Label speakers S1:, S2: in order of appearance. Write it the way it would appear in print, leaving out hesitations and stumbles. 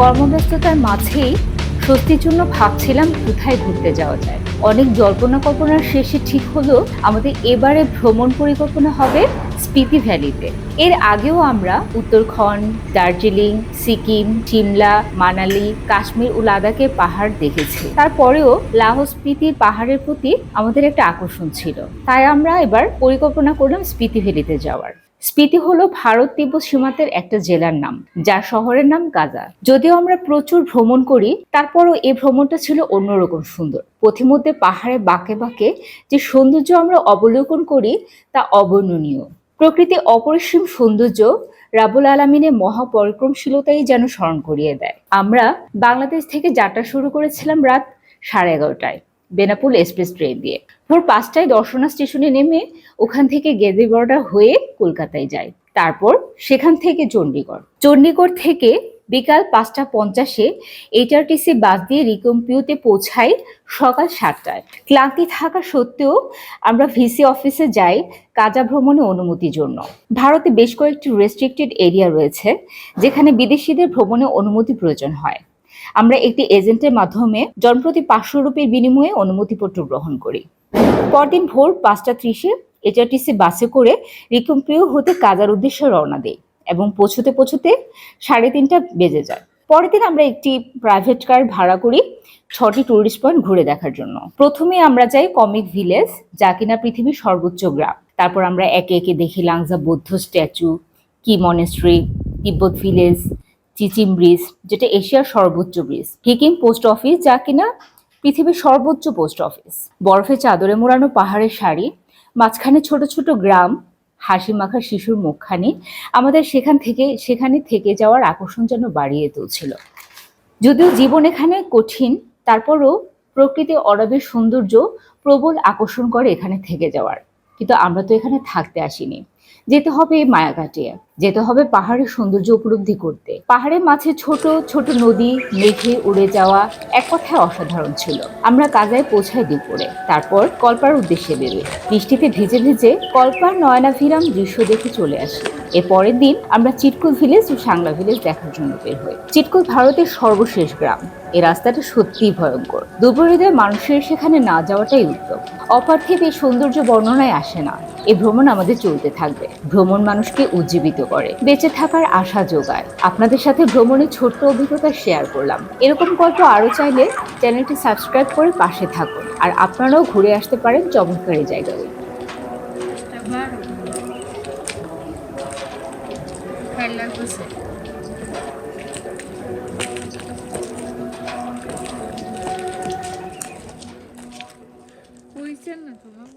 S1: কর্মব্যস্ততার মাঝেই স্বস্তির জন্য ভাবছিলাম কোথায় ঘুরতে যাওয়া যায়। অনেক জল্পনা কল্পনার শেষে ঠিক হলো আমাদের এবারে ভ্রমণ পরিকল্পনা হবে স্পিতি ভ্যালিতে। এর আগেও আমরা উত্তরাখণ্ড, দার্জিলিং, সিকিম, সিমলা, মানালি, কাশ্মীর ও লাদাখের পাহাড় দেখেছি। তারপরেও লাহোস স্পিতির পাহাড়ের প্রতি আমাদের একটা আকর্ষণ ছিল। তাই আমরা এবার পরিকল্পনা করলাম স্পিতি ভ্যালিতে যাওয়ার। স্পিতি হলো ভারত তিব্বত সীমান্তের একটা জেলার নাম, যার শহরের নাম গাজা। যদিও আমরা প্রচুর ভ্রমণ করি, তারপরও এই ভ্রমণটা ছিল অন্যরকম সুন্দর। পথিমধ্যে পাহাড়ে বাঁকে বাঁকে যে সৌন্দর্য আমরা অবলোকন করি তা অবর্ণনীয়। প্রকৃতি অপরিসীম সৌন্দর্য রাব্বুল আলামিনের মহাপরাক্রমশীলতাই যেন স্মরণ করিয়ে দেয়। আমরা বাংলাদেশ থেকে যাত্রা শুরু করেছিলাম রাত 11:30টায় বেনাপোল এক্সপ্রেস ট্রেন দিয়ে। ভোর 5টায় দর্শনা স্টেশনে নেমে ওখান থেকে গেদেবর্ডা হয়ে কলকাতায় যাই। তারপর সেখান থেকে চণ্ডীগড় থেকে বিকাল 5:50-এ এইচআরটিসি বাস দিয়ে রিকম্পিউতে পৌঁছাই সকাল 7টায়। ক্লান্তি থাকা সত্ত্বেও আমরা ভিসি অফিসে যাই কাজা ভ্রমণে অনুমতির জন্য। ভারতে বেশ কয়েকটি রেস্ট্রিক্টেড এরিয়া রয়েছে যেখানে বিদেশিদের ভ্রমণে অনুমতি প্রয়োজন হয়। আমরা একটি এজেন্টের মাধ্যমে জনপ্রতি 500 রুপির বিনিময়ে অনুমতিপত্র গ্রহণ করি। পরদিন ভোর 5:30-এ এইচআরটিসি বাসে করে রিকম্পিউ হতে কাজার উদ্দেশ্যে রওনা দেই এবং পৌঁছতে 3:30 বেজে যায়। পরের দিন আমরা একটি প্রাইভেট কার ভাড়া করি 6টি টুরিস্ট পয়েন্ট ঘুরে দেখার জন্য। প্রথমে আমরা যাই কমিক ভিলেজ, যা কিনা পৃথিবীর সর্বোচ্চ গ্রাম। তারপর আমরা একে একে দেখি লাংজা বৌদ্ধ স্ট্যাচু, কি মনেস্ট্রি, তিব্বত ভিলেজ, চিচিম ব্রিজ, যেটা এশিয়ার সর্বোচ্চ ব্রিজ, হিকিম পোস্ট অফিস, যা কিনা পৃথিবীর সর্বোচ্চ পোস্ট অফিস, বরফে চাদরে মোড়ানো পাহাড়ের সারি, মাঝখানে ছোট ছোট গ্রাম, হাসি মাখা শিশুর মুখখানি আমাদের সেখানে থেকে যাওয়ার আকর্ষণ যেন বাড়িয়ে তুলছিল। যদিও জীবন এখানে কঠিন, তারপরও প্রকৃতি অরবের সৌন্দর্য প্রবল আকর্ষণ করে এখানে থেকে যাওয়ার। কিন্তু আমরা তো এখানে থাকতে আসিনি, যেতে হবে মায়া কাটিয়ে, যেতে হবে পাহাড়ের সৌন্দর্য উপলব্ধি করতে। পাহাড়ের মাঝে ছোট ছোট নদী, মেঘে উড়ে যাওয়া, এক কথায় অসাধারণ ছিল। আমরা কাজায় পৌঁছাই দুপুরে, তারপর কল্পার উদ্দেশ্যে বেরোই। বৃষ্টিতে ভিজে ভিজে কল্পার নয়নাভিরাম দৃশ্য দেখে চলে আসি। এর পরের দিন আমরা চিটকুল ভিলেজ ও সাংলা ভিলেজ দেখার জন্য বের হই। চিটকুল ভারতের সর্বশেষ গ্রাম। এই রাস্তাটা সত্যিই ভয়ঙ্কর। দুর্বৃত্তদের মানুষের সেখানে না যাওয়াটাই উত্তম। অপার্থিব এই সৌন্দর্য বর্ণনায় আসে না। এই ভ্রমণ আমাদের চলতে থাকবে। ভ্রমণ মানুষকে উজ্জীবিত করে, বেঁচে থাকার আশা যোগায়। আপনাদের সাথে ভ্রমণের ছোট্ট অভিজ্ঞতা শেয়ার করলাম। এরকম গল্প আরো চাইলে চ্যানেলটি সাবস্ক্রাইব করে পাশে থাকুন। আর আপনারাও ঘুরে আসতে পারেন চমৎকার এই জায়গায়।
S2: খেলার